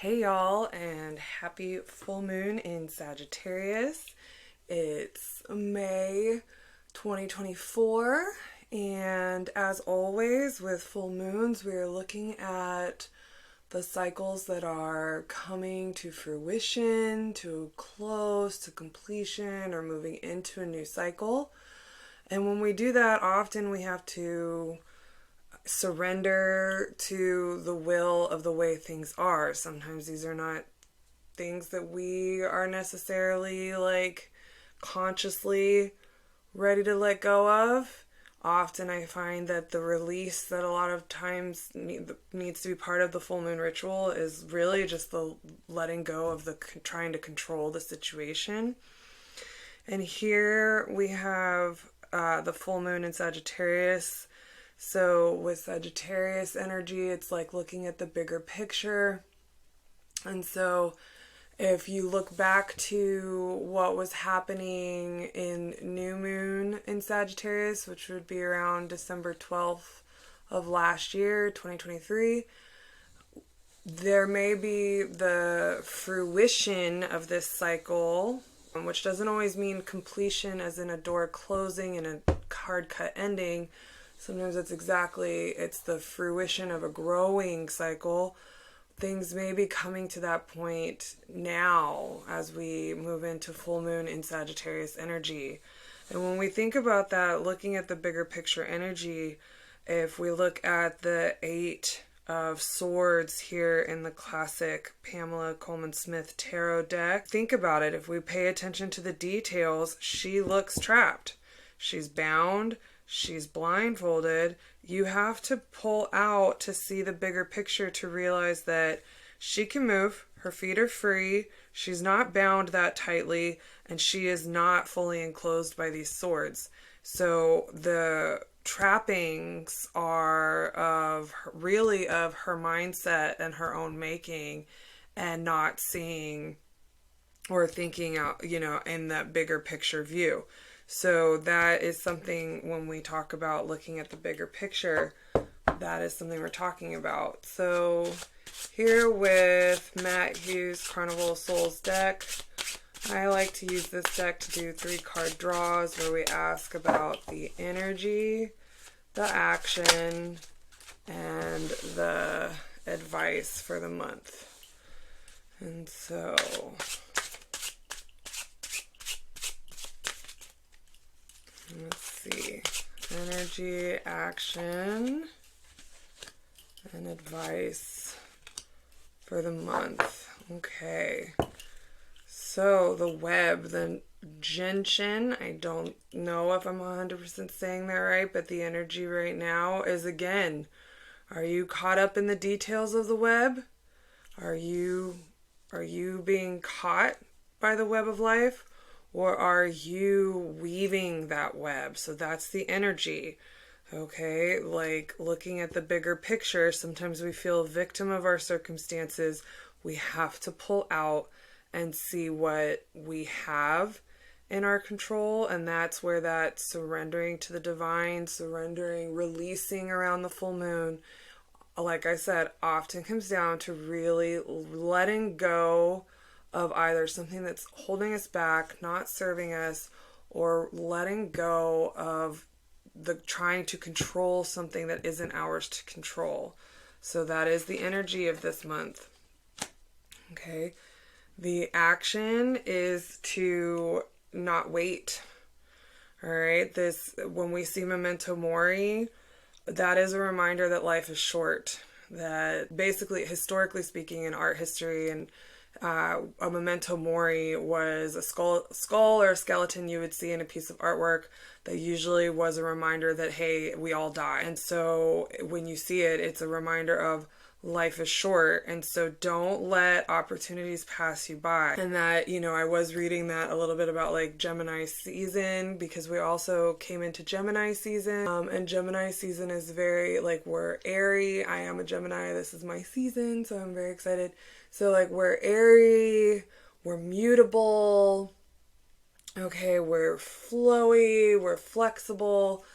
Hey y'all, and happy full moon in Sagittarius. It's May 2024, and as always with full moons, we are looking at the cycles that are coming to fruition, to close, to completion, or moving into a new cycle. And when we do that, often we have to surrender to the will of the way things are. Sometimes these are not things that we are necessarily consciously ready to let go of. Often I find that the release that a lot of times needs to be part of the full moon ritual is really just the letting go of the trying to control the situation. And here we have the full moon in Sagittarius. So with Sagittarius energy, it's like looking at the bigger picture. And so if you look back to what was happening in new moon in Sagittarius, which would be around December 12th of last year, 2023, there may be the fruition of this cycle, which doesn't always mean completion as in a door closing and a hard cut ending. Sometimes it's the fruition of a growing cycle. Things may be coming to that point now as we move into full moon in Sagittarius energy. And when we think about that, looking at the bigger picture energy, if we look at the Eight of Swords here in the classic Pamela Coleman Smith tarot deck, think about it. If we pay attention to the details, she looks trapped. She's bound. She's blindfolded. You have to pull out to see the bigger picture to realize that she can move. Her feet are free. She's not bound that tightly, and she is not fully enclosed by these swords. So the trappings are of her mindset and her own making, and not seeing or thinking out, in that bigger picture view. So that is something when we talk about looking at the bigger picture, that is something we're talking about. So here with Matt Hughes Carnival Souls deck, I like to use this deck to do 3-card draws where we ask about the energy, the action, and the advice for the month. And so let's see. Energy, action, and advice for the month. Okay. So the web, the gentian, I don't know if I'm 100% saying that right, but the energy right now is, again, are you caught up in the details of the web? Are you being caught by the web of life? Or are you weaving that web? So that's the energy. Okay, like looking at the bigger picture, sometimes we feel a victim of our circumstances. We have to pull out and see what we have in our control. And that's where that surrendering to the divine, releasing around the full moon, like I said, often comes down to really letting go of either something that's holding us back, not serving us, or letting go of the trying to control something that isn't ours to control. So that is the energy of this month. Okay. The action is to not wait. All right. When we see memento mori, that is a reminder that life is short. That basically, historically speaking, in art history and a memento mori was a skull or a skeleton you would see in a piece of artwork that usually was a reminder that, hey, we all die. And so when you see it, it's a reminder of life is short. And so don't let opportunities pass you by. And that, I was reading that a little bit about Gemini season, because we also came into Gemini season. And Gemini season is very we're airy. I am a Gemini. This is my season. So I'm very excited. So we're airy, we're mutable, okay, we're flowy, we're flexible.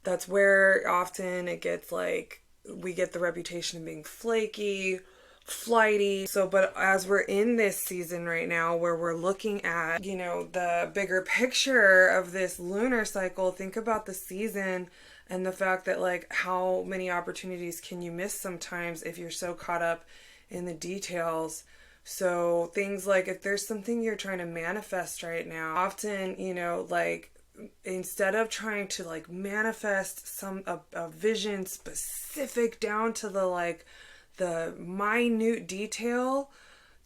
That's where often it gets we get the reputation of being flaky flighty. So, but as we're in this season right now where we're looking at, you know, the bigger picture of this lunar cycle, think about the season and the fact that, like, how many opportunities can you miss sometimes if you're so caught up in the details. So things like, if there's something you're trying to manifest right now, often, you know, like, instead of trying to like manifest a vision specific down to the like the minute detail,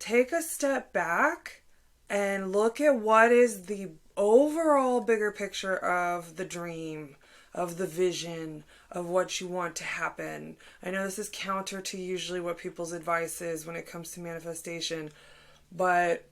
take a step back and look at what is the overall bigger picture of the dream, of the vision, of what you want to happen. I know this is counter to usually what people's advice is when it comes to manifestation, but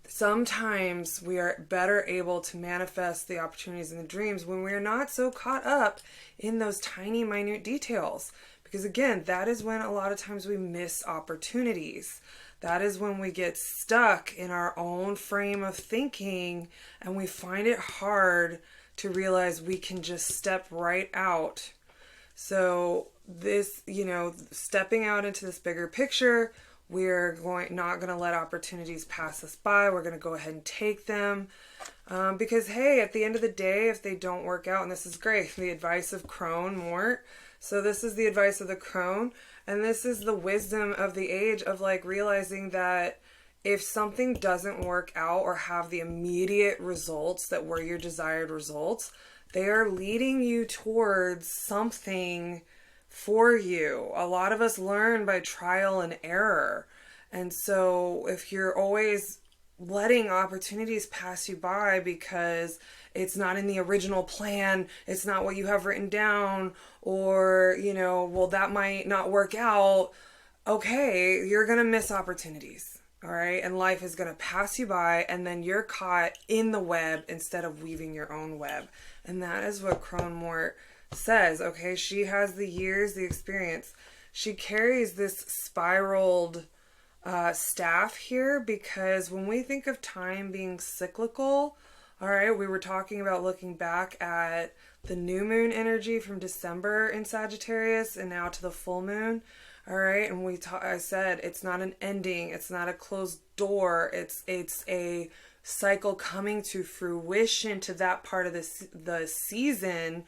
sometimes we are better able to manifest the opportunities and the dreams when we're not so caught up in those tiny, minute details. Because again, that is when a lot of times we miss opportunities. That is when we get stuck in our own frame of thinking and we find it hard to realize we can just step right out. So this, you know, stepping out into this bigger picture, we're not going to let opportunities pass us by. We're going to go ahead and take them. Because, hey, at the end of the day, if they don't work out, and this is great, the advice of Crone Mort. So this is the advice of the Crone. And this is the wisdom of the age of like realizing that if something doesn't work out or have the immediate results that were your desired results, they are leading you towards something for you. A lot of us learn by trial and error. And so if you're always letting opportunities pass you by because it's not in the original plan, it's not what you have written down, or, you know, well, that might not work out, okay, you're going to miss opportunities. All right. And life is going to pass you by, and then you're caught in the web instead of weaving your own web. And that is what Crone Mort says. Okay. She has the years, the experience. She carries this spiraled staff here because when we think of time being cyclical, all right, we were talking about looking back at the new moon energy from December in Sagittarius and now to the full moon. All right, and I said it's not an ending, it's not a closed door, it's a cycle coming to fruition to that part of the season.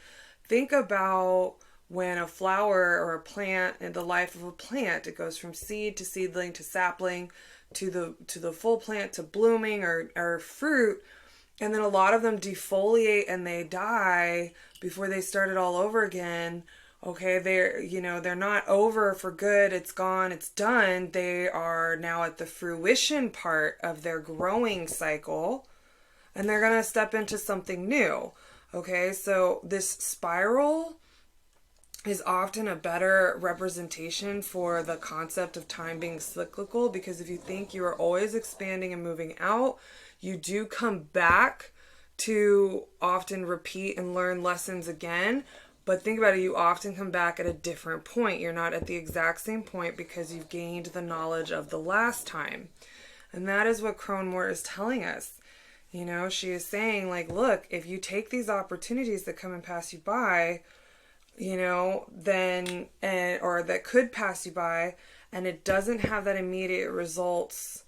Think about when a flower or a plant, in the life of a plant, it goes from seed to seedling to sapling to the full plant to blooming or fruit, and then a lot of them defoliate and they die before they start it all over again. Okay, they're not over for good. It's gone. It's done. They are now at the fruition part of their growing cycle, and they're going to step into something new. Okay, so this spiral is often a better representation for the concept of time being cyclical, because if you think you are always expanding and moving out, you do come back to often repeat and learn lessons again. But think about it, you often come back at a different point. You're not at the exact same point because you've gained the knowledge of the last time. And that is what Crone Mort is telling us. You know, she is saying, like, look, if you take these opportunities that come and pass you by, you know, then, or that could pass you by, and it doesn't have that immediate results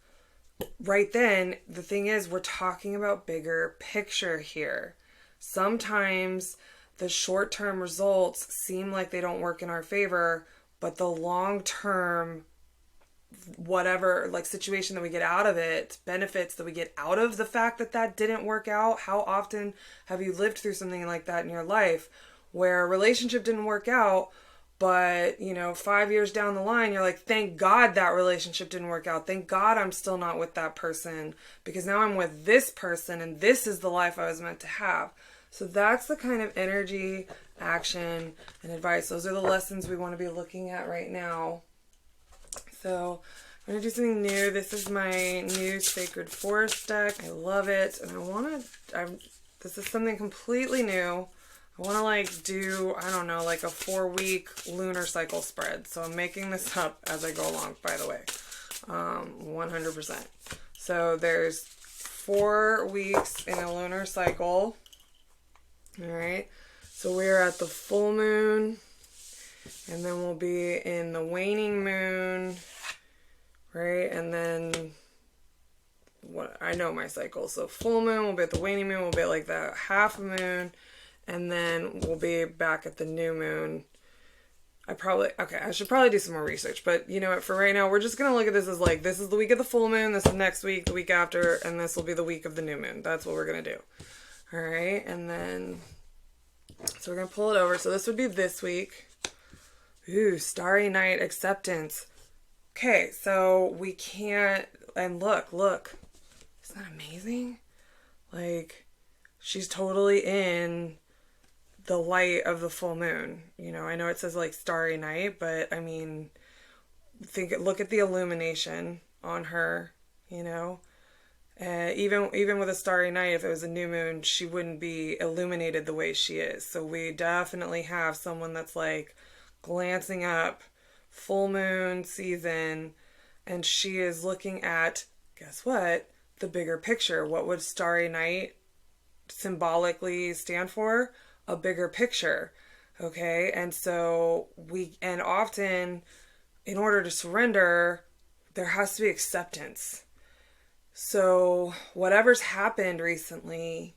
right then, the thing is, we're talking about bigger picture here. Sometimes the short-term results seem like they don't work in our favor, but the long-term whatever like situation that we get out of it, benefits that we get out of the fact that didn't work out. How often have you lived through something like that in your life where a relationship didn't work out, but, you know, 5 years down the line, you're like, thank God that relationship didn't work out. Thank God I'm still not with that person, because now I'm with this person and this is the life I was meant to have. So that's the kind of energy, action, and advice. Those are the lessons we want to be looking at right now. So I'm going to do something new. This is my new Sacred Forest deck. I love it. And this is something completely new. I want to like do, I don't know, like a 4-week lunar cycle spread. So I'm making this up as I go along, by the way. 100%. So there's 4 weeks in a lunar cycle. All right. So we're at the full moon. And then we'll be in the waning moon, right? And then, what I know my cycle. So full moon, we'll be at the waning moon, we'll be at like the half moon, and then we'll be back at the new moon. I should probably do some more research, but you know what, for right now, we're just going to look at this as like, this is the week of the full moon, this is next week, the week after, and this will be the week of the new moon. That's what we're going to do. All right. And then, so we're going to pull it over. So this would be this week. Ooh, Starry Night acceptance. Okay. So we can't, and look, isn't that amazing? Like, she's totally in the light of the full moon. You know, I know it says like starry night, but I mean, look at the illumination on her, you know. Even with a starry night, if it was a new moon, she wouldn't be illuminated the way she is. So we definitely have someone that's like glancing up, full moon season, and she is looking at, guess what? The bigger picture. What would starry night symbolically stand for? A bigger picture. Okay. And so and often in order to surrender, there has to be acceptance. So whatever's happened recently,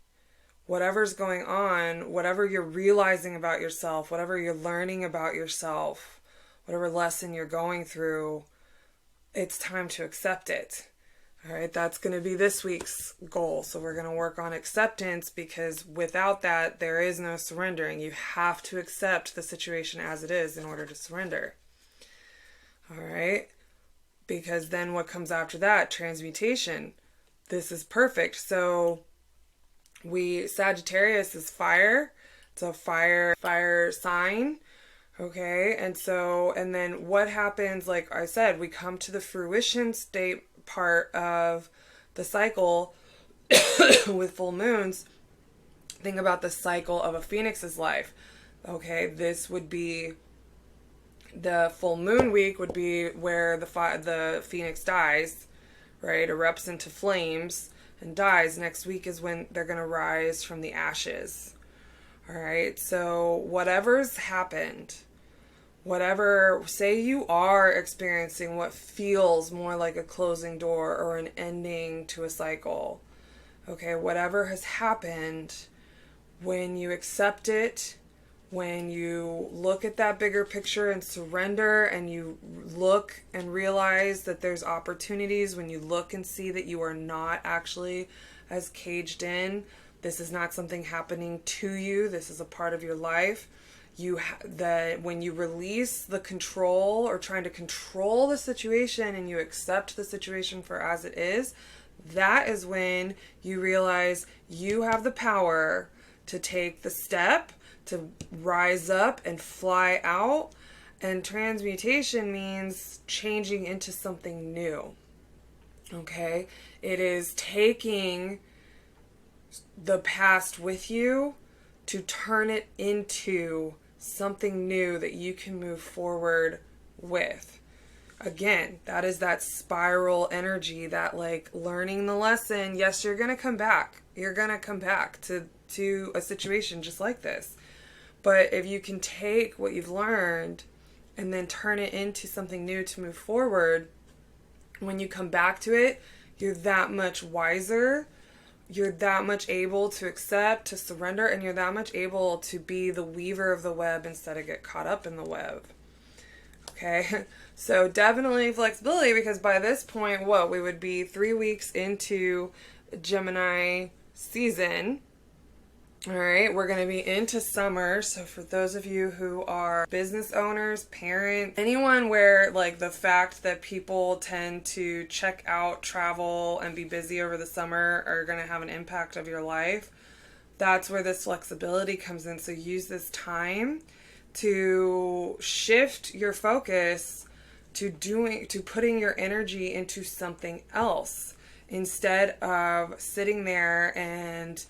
whatever's going on, whatever you're realizing about yourself, whatever you're learning about yourself, whatever lesson you're going through, it's time to accept it. All right, that's going to be this week's goal. So we're going to work on acceptance, because without that, there is no surrendering. You have to accept the situation as it is in order to surrender. All right, because then what comes after that? Transmutation. This is perfect. So Sagittarius is fire. It's a fire sign. Okay, and then what happens, like I said, we come to the fruition state part of the cycle with full moons. Think about the cycle of a phoenix's life. Okay, this would be the full moon week, would be where the phoenix dies, right? Erupts into flames and dies. Next week is when they're going to rise from the ashes. All right, so whatever's happened, say you are experiencing what feels more like a closing door or an ending to a cycle. Okay, whatever has happened, when you accept it, when you look at that bigger picture and surrender, and you look and realize that there's opportunities, when you look and see that you are not actually as caged in, this is not something happening to you, this is a part of your life. When you release the control or trying to control the situation, and you accept the situation for as it is, that is when you realize you have the power to take the step to rise up and fly out. And transmutation means changing into something new. Okay? It is taking the past with you to turn it into something new that you can move forward with. Again, that is that spiral energy, that like learning the lesson. Yes, you're going to come back. You're going to come back to a situation just like this. But if you can take what you've learned and then turn it into something new to move forward, when you come back to it, you're that much wiser. You're that much able to accept, to surrender, and you're that much able to be the weaver of the web instead of get caught up in the web. Okay, so definitely flexibility, because by this point, we would be 3 weeks into Gemini season. All right, we're going to be into summer. So for those of you who are business owners, parents, anyone where like the fact that people tend to check out, travel, and be busy over the summer are going to have an impact of your life, that's where this flexibility comes in. So use this time to shift your focus to putting your energy into something else, instead of sitting there and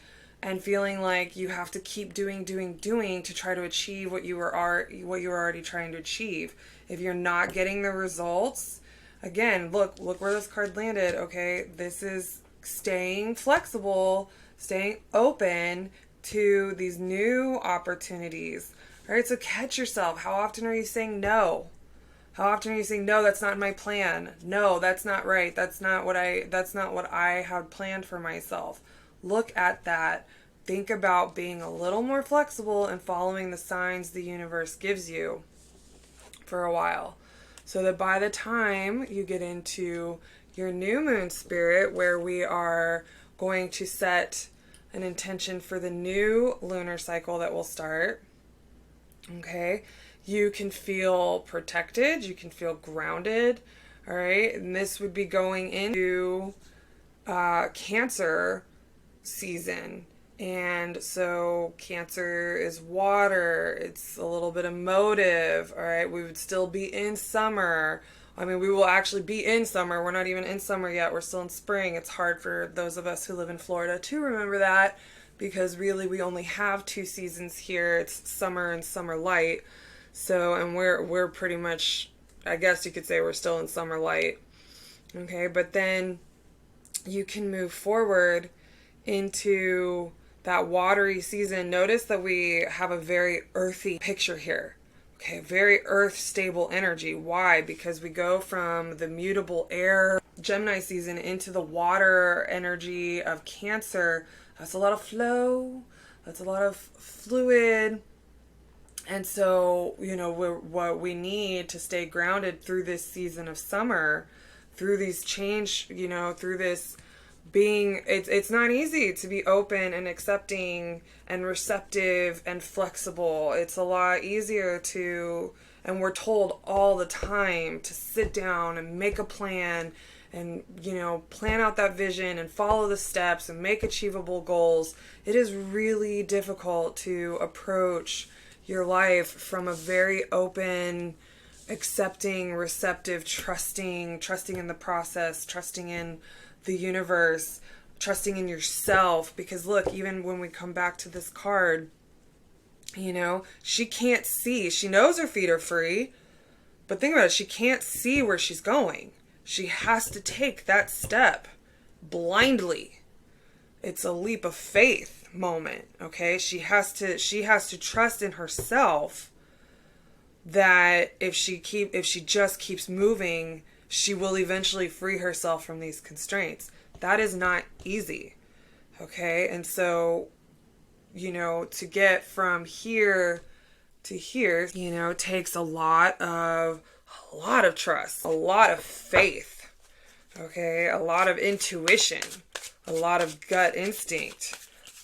feeling like you have to keep doing to try to achieve what you were already trying to achieve. If you're not getting the results, again, look where this card landed. Okay, this is staying flexible, staying open to these new opportunities. All right, so catch yourself. How often are you saying no? How often are you saying no, that's not my plan? No, that's not right. That's not what I had planned for myself. Look at that. Think about being a little more flexible and following the signs the universe gives you for a while. So that by the time you get into your new moon spirit, where we are going to set an intention for the new lunar cycle that will start, okay, you can feel protected, you can feel grounded, all right? And this would be going into Cancer season. And so Cancer is water, it's a little bit emotive, all right? We would still be in summer. I mean, we will actually be in summer. We're not even in summer yet. We're still in spring. It's hard for those of us who live in Florida to remember that, because really we only have 2 seasons here. It's summer and summer light. So, and we're pretty much, I guess you could say we're still in summer light. Okay, but then you can move forward into that watery season. Notice that we have a very earthy picture here. Okay, very earth stable energy. Why? Because we go from the mutable air Gemini season into the water energy of Cancer. That's a lot of flow. That's a lot of fluid. And so, you know, what we need to stay grounded through this season of summer, through these change, you know, through this being, it's not easy to be open and accepting and receptive and flexible. It's a lot easier to, and we're told all the time to sit down and make a plan and, you know, plan out that vision and follow the steps and make achievable goals. It is really difficult to approach your life from a very open, accepting, receptive, trusting in the process, trusting in the universe, trusting in yourself. Because look, even when we come back to this card, you know, she can't see. She knows her feet are free, but think about it, she can't see where she's going. She has to take that step blindly. It's a leap of faith moment, okay? She has to trust in herself that if she just keeps moving, she will eventually free herself from these constraints. That is not easy, okay? And so, you know, to get from here to here, you know, takes a lot of trust, a lot of faith, okay? A lot of intuition, a lot of gut instinct,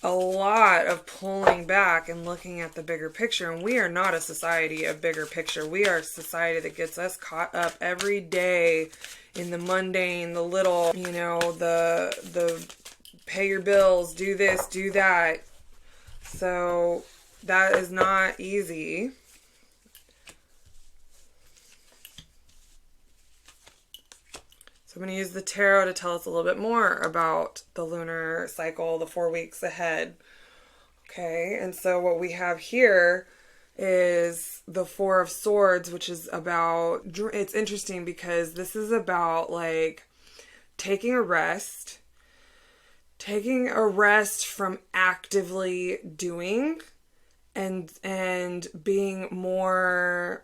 a lot of pulling back and looking at the bigger picture. And we are not a society of bigger picture. We are a society that gets us caught up every day in the mundane, the little, you know, the pay your bills, do this, do that. So that is not easy. I'm going to use the tarot to tell us a little bit more about the lunar cycle, the 4 weeks ahead. Okay, and so what we have here is the 4 of Swords, which is about, it's interesting because this is about like taking a rest from actively doing and being more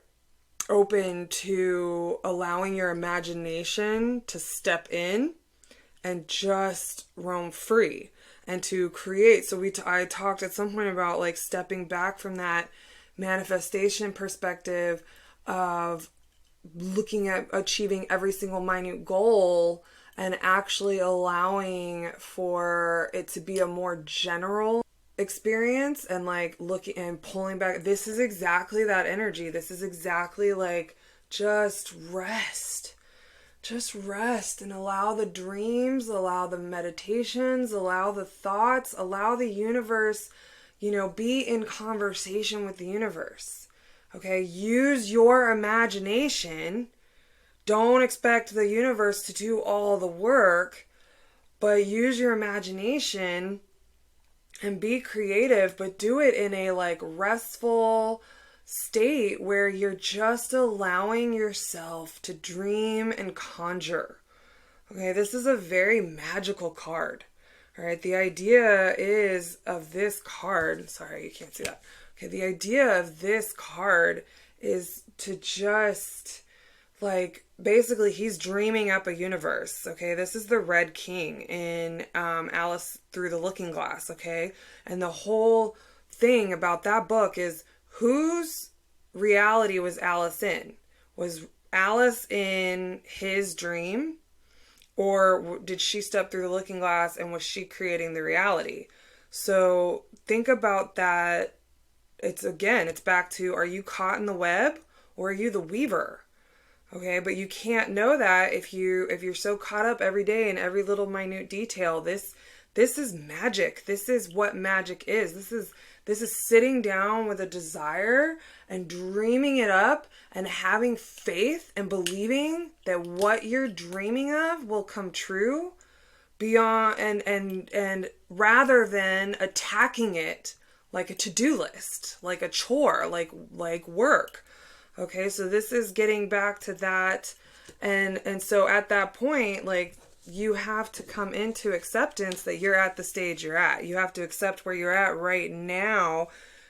open to allowing your imagination to step in and just roam free and to create. So I talked at some point about like stepping back from that manifestation perspective of looking at achieving every single minute goal and actually allowing for it to be a more general experience and like looking and pulling back. This is exactly that energy. This is exactly like just rest and allow the dreams, allow the meditations, allow the thoughts, allow the universe, you know, be in conversation with the universe. Okay, use your imagination. Don't expect the universe to do all the work, but use your imagination and be creative, but do it in a like restful state where you're just allowing yourself to dream and conjure. Okay, this is a very magical card. All right, the idea is of this card, sorry, you can't see that. Okay, the idea of this card is to just, like, basically he's dreaming up a universe. Okay, this is the Red King in Alice Through the Looking Glass. Okay, and the whole thing about that book is, whose reality was Alice in? Was Alice in his dream, or did she step through the looking glass and was she creating the reality? So think about that. It's back to, are you caught in the web or are you the weaver? Okay, but you can't know that if you're so caught up every day in every little minute detail. This is magic. This is what magic is. This is sitting down with a desire and dreaming it up and having faith and believing that what you're dreaming of will come true, beyond and rather than attacking it like a to-do list, like a chore, like work. Okay, so this is getting back to that. And so at that point, like, you have to come into acceptance that you're at the stage you're at. You have to accept where you're at right now,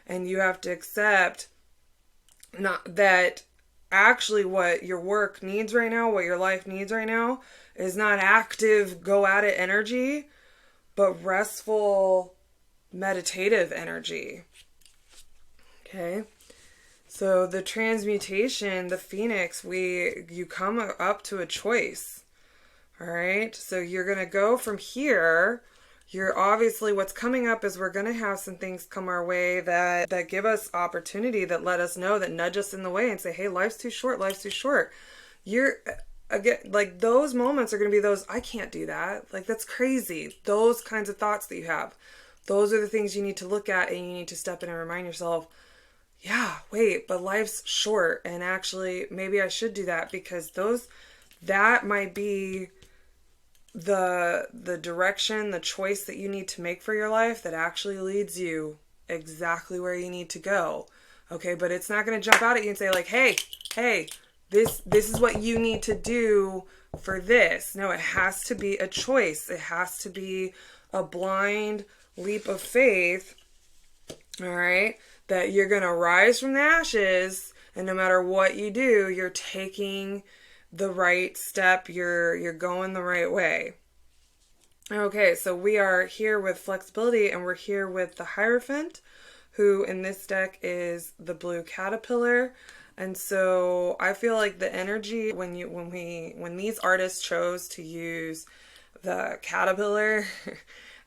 and you have to accept not that actually what your work needs right now, what your life needs right now, is not active, go at it energy, but restful, meditative energy. Okay? So the transmutation, the phoenix, you come up to a choice. All right, so you're going to go from here. You're obviously, what's coming up is we're going to have some things come our way that give us opportunity, that let us know, that nudge us in the way and say, hey, life's too short, life's too short. You're, again, like, those moments are going to be those, I can't do that. Like, that's crazy. Those kinds of thoughts that you have. Those are the things you need to look at, and you need to step in and remind yourself, yeah, wait, but life's short, and actually maybe I should do that, because that might be the direction, the choice that you need to make for your life that actually leads you exactly where you need to go. Okay, but it's not going to jump out at you and say, like, hey, this is what you need to do for this. No, it has to be a choice. It has to be a blind leap of faith. All right, that you're going to rise from the ashes, and no matter what you do, you're taking the right step, you're going the right way. Okay, so we are here with flexibility, and we're here with the Hierophant, who in this deck is the blue caterpillar. And so I feel like the energy when these artists chose to use the caterpillar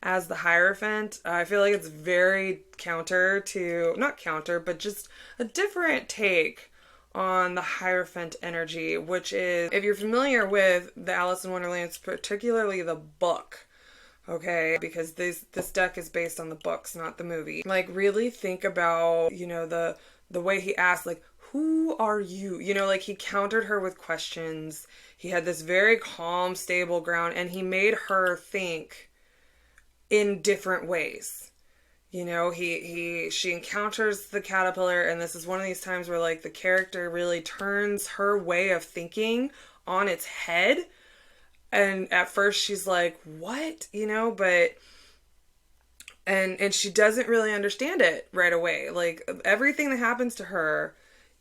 as the Hierophant, I feel like it's very not counter, but just a different take on the Hierophant energy, which is, if you're familiar with the Alice in Wonderland, particularly the book, okay, because this deck is based on the books, not the movie. Like, really think about, the way he asked, like, who are you? Like, he countered her with questions. He had this very calm, stable ground, and he made her think in different ways. She encounters the caterpillar, and this is one of these times where, like, the character really turns her way of thinking on its head. And at first she's like, what? But and she doesn't really understand it right away. Like, everything that happens to her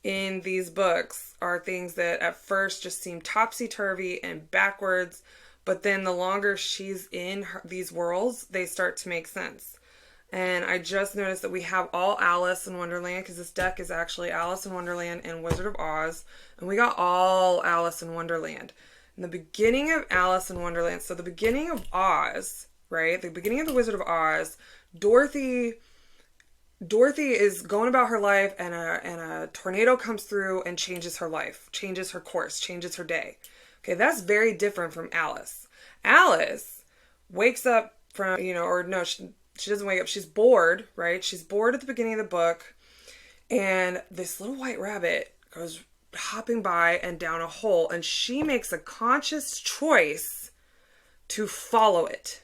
in these books are things that at first just seem topsy-turvy and backwards, but then the longer she's in these worlds, they start to make sense. And I just noticed that we have all Alice in Wonderland, because this deck is actually Alice in Wonderland and Wizard of Oz. And we got all Alice in Wonderland. In the beginning of Alice in Wonderland, so the beginning of Oz, right? The beginning of the Wizard of Oz, Dorothy is going about her life, and a tornado comes through and changes her life, changes her course, changes her day. Okay, that's very different from Alice. Alice wakes up from, she doesn't wake up. She's bored, right? She's bored at the beginning of the book. And this little white rabbit goes hopping by and down a hole. And she makes a conscious choice to follow it.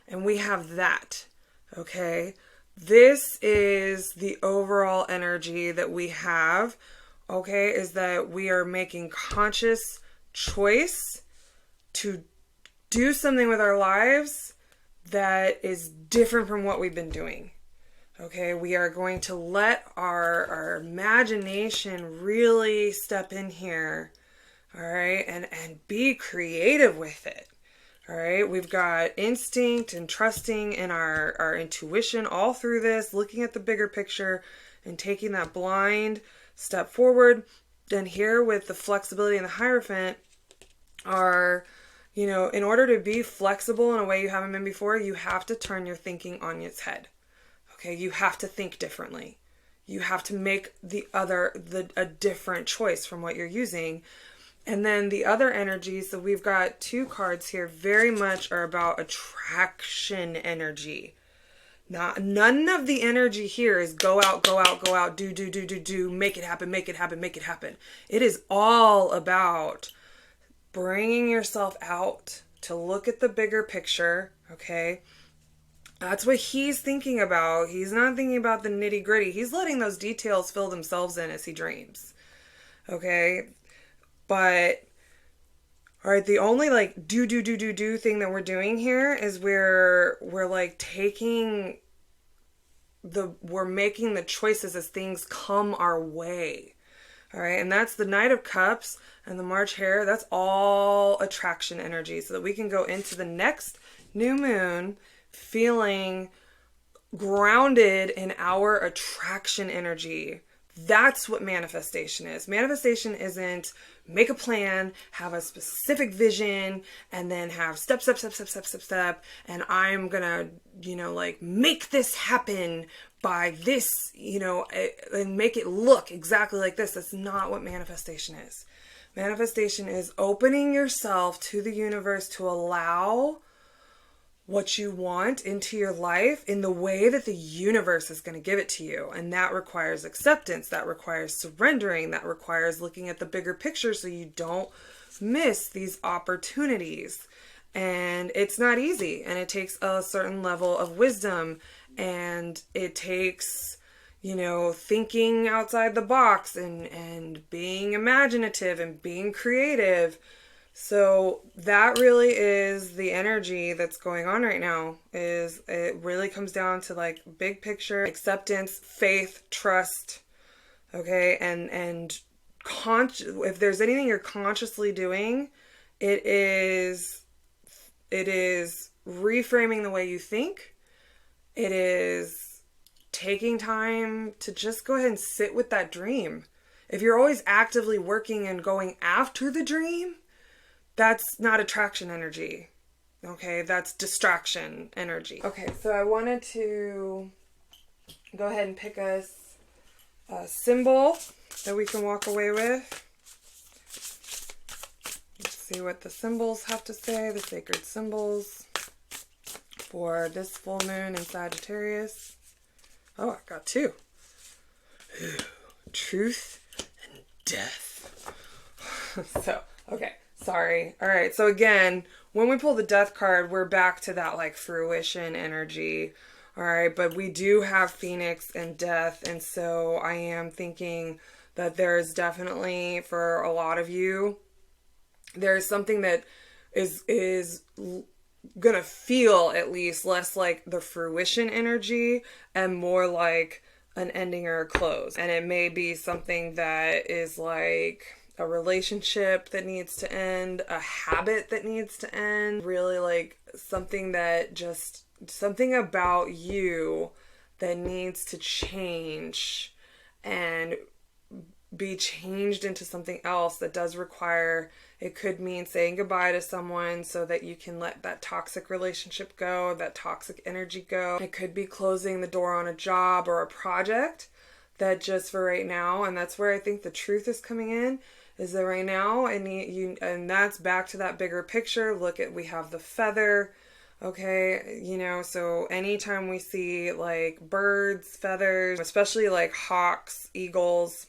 And we have that, okay? This is the overall energy that we have, okay? Is that we are making conscious choice to do something with our lives that is different from what we've been doing. Okay, we are going to let our imagination really step in here, all right, and be creative with it. All right, we've got instinct and trusting in our intuition all through this, looking at the bigger picture and taking that blind step forward. Then here with the flexibility and the Hierophant are, you know, in order to be flexible in a way you haven't been before, you have to turn your thinking on its head. Okay, you have to think differently. You have to make a different choice from what you're using. And then the other energies, so we've got 2 cards here, very much are about attraction energy. None of the energy here is go out, do, make it happen. It is all about bringing yourself out to look at the bigger picture, okay? That's what he's thinking about. He's not thinking about the nitty gritty. He's letting those details fill themselves in as he dreams. Okay? But, all right, the only like do thing that we're doing here is we're like we're making the choices as things come our way. All right, and that's the Knight of Cups and the March Hare. That's all attraction energy so that we can go into the next new moon feeling grounded in our attraction energy. That's what manifestation is. Manifestation isn't make a plan, have a specific vision, and then have step, and I'm gonna, like make this happen by this, and make it look exactly like this. That's not what manifestation is. Manifestation is opening yourself to the universe to allow what you want into your life in the way that the universe is going to give it to you. And that requires acceptance. That requires surrendering. That requires looking at the bigger picture so you don't miss these opportunities. And it's not easy. And it takes a certain level of wisdom. And it takes, thinking outside the box and being imaginative and being creative. So that really is the energy that's going on right now. Is it really comes down to like big picture, acceptance, faith, trust. Okay, and if there's anything you're consciously doing, it is reframing the way you think. It is taking time to just go ahead and sit with that dream. If you're always actively working and going after the dream, that's not attraction energy. Okay, that's distraction energy. Okay, so I wanted to go ahead and pick us a symbol that we can walk away with. Let's see what the symbols have to say, the sacred symbols for this full moon in Sagittarius. Oh, I got 2. Truth and death. So, okay. Sorry. All right. So again, when we pull the death card, we're back to that like fruition energy. All right. But we do have Phoenix and death. And so I am thinking that there's definitely for a lot of you, there's something that is going to feel at least less like the fruition energy and more like an ending or a close. And it may be something that is like a relationship that needs to end, a habit that needs to end, really like something about you that needs to change and be changed into something else that does require, it could mean saying goodbye to someone so that you can let that toxic relationship go, that toxic energy go. It could be closing the door on a job or a project that just for right now, and that's where I think the truth is coming in, is that right now, and that's back to that bigger picture. Look at, we have the feather, okay, so anytime we see like birds, feathers, especially like hawks, eagles,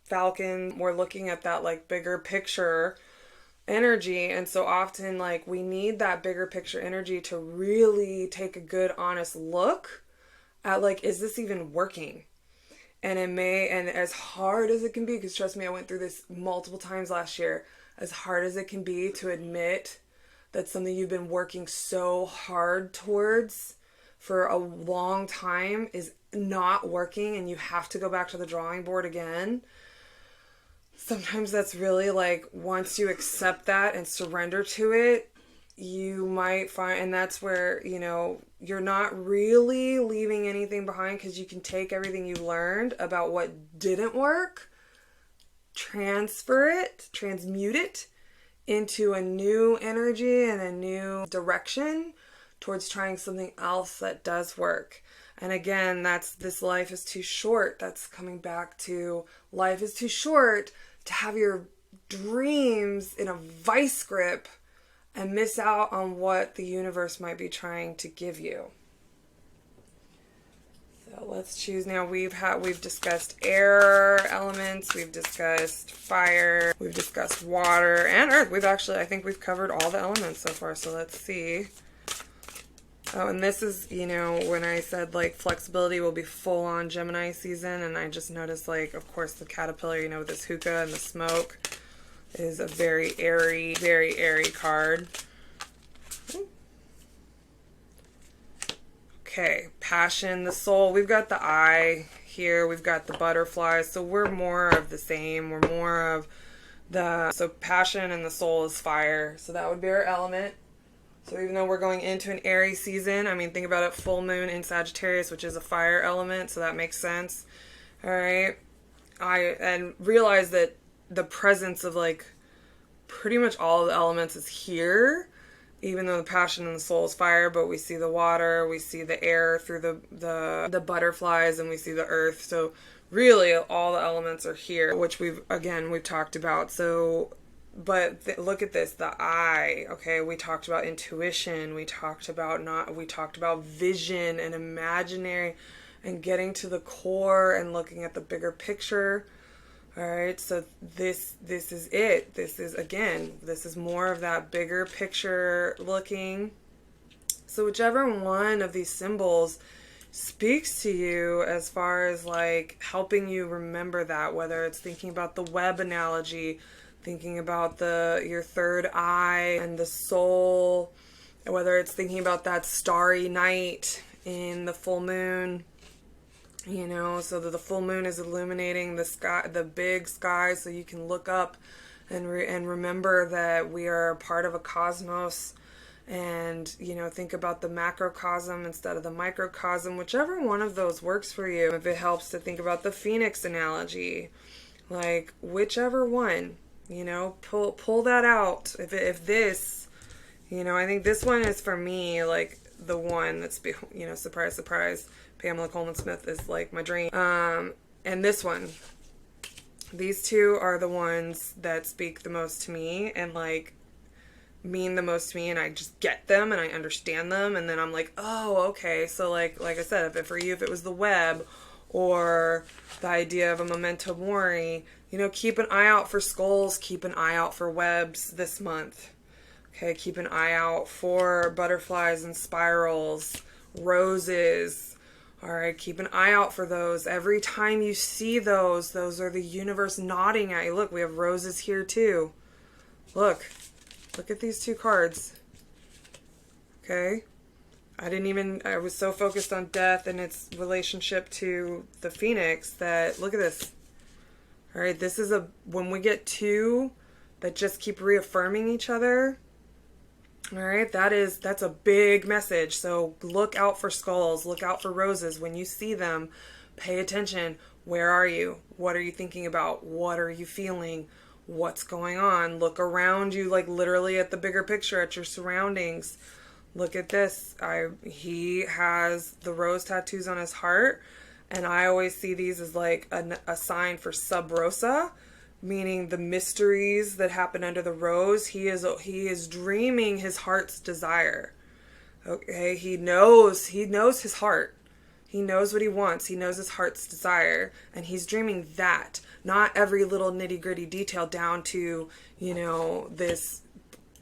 falcon, we're looking at that like bigger picture energy. And so often like we need that bigger picture energy to really take a good, honest look at like, is this even working? And and as hard as it can be, because trust me, I went through this multiple times last year, as hard as it can be to admit that something you've been working so hard towards for a long time is not working and you have to go back to the drawing board again, sometimes that's really like, once you accept that and surrender to it, you might find, and that's where, you know, you're not really leaving anything behind, because you can take everything you learned about what didn't work, transmute it into a new energy and a new direction towards trying something else that does work. And again, that's this life is too short. That's coming back to life is too short to have your dreams in a vice grip and miss out on what the universe might be trying to give you. So let's choose now. We've discussed air elements, we've discussed fire, we've discussed water and earth. I think we've covered all the elements so far. So let's see. Oh, and this is, you know, when I said like flexibility will be full on Gemini season, and I just noticed, like, of course, the caterpillar, you know, with this hookah and the smoke is a very airy card. Okay, passion, the soul. We've got the eye here. We've got the butterflies. So we're more of the same. We're more of so passion and the soul is fire. So that would be our element. So even though we're going into an airy season, I mean, think about it, full moon in Sagittarius, which is a fire element, so that makes sense. All right. And realize that the presence of like pretty much all of the elements is here, even though the passion and the soul is fire, but we see the water, we see the air through the butterflies, and we see the earth. So really all the elements are here, which we've talked about. So but look at this, the eye. Okay, we talked about intuition. We talked about vision and imaginary, and getting to the core and looking at the bigger picture. All right, so this is it. This is more of that bigger picture looking. So whichever one of these symbols speaks to you as far as like helping you remember that, whether it's thinking about the web analogy, thinking about your third eye and the soul, whether it's thinking about that starry night in the full moon, you know, so that the full moon is illuminating the sky, the big sky, so you can look up and remember that we are a part of a cosmos, and, you know, think about the macrocosm instead of the microcosm, whichever one of those works for you. If it helps to think about the phoenix analogy, like whichever one. You know, pull that out. If this, you know, I think this one is for me, like the one that's, you know, surprise, surprise, Pamela Coleman Smith is like my dream. And this one, these two are the ones that speak the most to me and like mean the most to me, and I just get them and I understand them, and then I'm like, oh, okay. So like I said, if it was the web or the idea of a memento mori, you know, keep an eye out for skulls, keep an eye out for webs this month. Okay, keep an eye out for butterflies and spirals, roses. All right, keep an eye out for those. Every time you see those are the universe nodding at you. Look, we have roses here too. Look at these two cards. Okay. I was so focused on death and its relationship to the phoenix that, look at this. All right, this is when we get two that just keep reaffirming each other. All right, that's a big message. So look out for skulls, look out for roses. When you see them, pay attention. Where are you? What are you thinking about? What are you feeling? What's going on? Look around you, like literally at the bigger picture, at your surroundings. Look at this. He has the rose tattoos on his heart, and I always see these as like a sign for sub rosa, meaning the mysteries that happen under the rose. He is dreaming his heart's desire. Okay, he knows his heart. He knows what he wants. He knows his heart's desire, and he's dreaming that. Not every little nitty-gritty detail down to, you know, this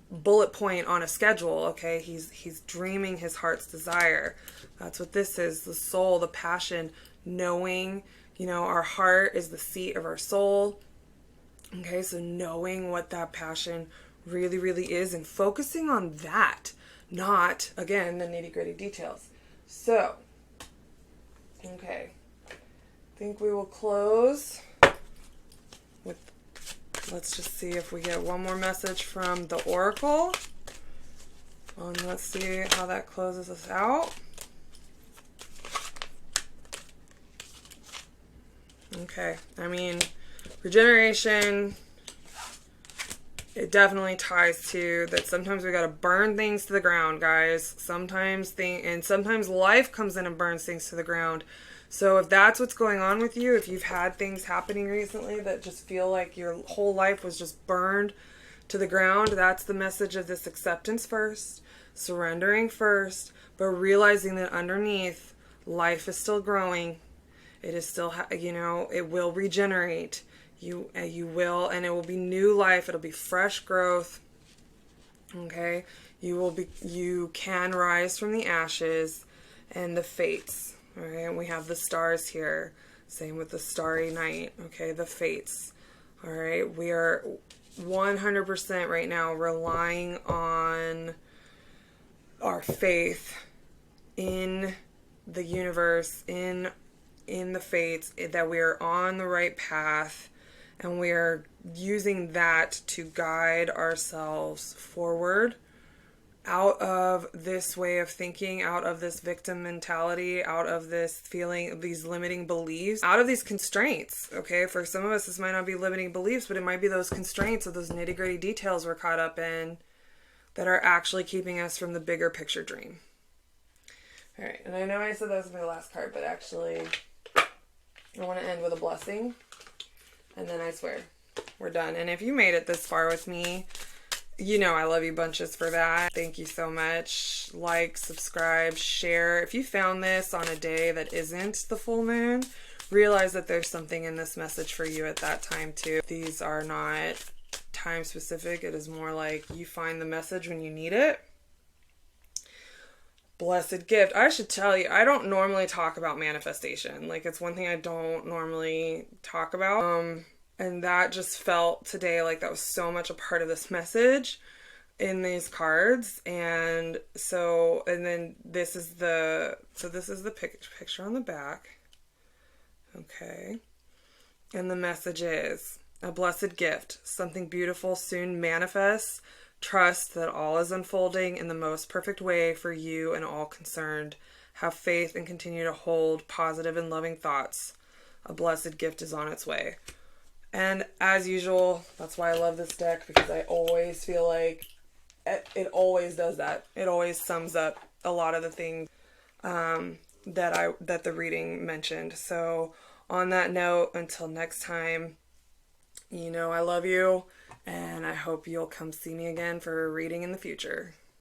bullet point on a schedule. Okay, he's dreaming his heart's desire. That's what this is. The soul, the passion, knowing, you know, our heart is the seat of our soul. Okay, so knowing what that passion really, really is and focusing on that, not, again, the nitty-gritty details. So, okay. I think we will close with, let's just see if we get one more message from the Oracle. And let's see how that closes us out. Okay, I mean, regeneration, it definitely ties to that sometimes we gotta burn things to the ground, guys. Sometimes life comes in and burns things to the ground. So if that's what's going on with you, if you've had things happening recently that just feel like your whole life was just burned to the ground, that's the message of this acceptance first, surrendering first, but realizing that underneath, life is still growing. It is still, it will regenerate. You will, and it will be new life. It'll be fresh growth. Okay, you can rise from the ashes, and the fates. All right, and we have the stars here. Same with the starry night. Okay, the fates. All right, we are 100% right now relying on our faith in the universe, in the fates, that we are on the right path, and we are using that to guide ourselves forward out of this way of thinking, out of this victim mentality, out of this feeling, these limiting beliefs, out of these constraints. Okay, for some of us this might not be limiting beliefs, but it might be those constraints of those nitty-gritty details we're caught up in that are actually keeping us from the bigger picture dream. All right, and I know I said that was my last card, but actually I want to end with a blessing, and then I swear we're done. And if you made it this far with me, you know I love you bunches for that. Thank you so much. Like, subscribe, share. If you found this on a day that isn't the full moon, realize that there's something in this message for you at that time too. These are not time specific. It is more like you find the message when you need it. Blessed gift. I should tell you, I don't normally talk about manifestation. Like, it's one thing I don't normally talk about. And that just felt today like that was so much a part of this message in these cards. And so, and then this is the picture on the back. Okay. And the message is a blessed gift. Something beautiful soon manifests. Trust that all is unfolding in the most perfect way for you and all concerned. Have faith and continue to hold positive and loving thoughts. A blessed gift is on its way. And as usual, that's why I love this deck, because I always feel like it always does that. It always sums up a lot of the things that the reading mentioned. So on that note, until next time, I love you. And I hope you'll come see me again for a reading in the future.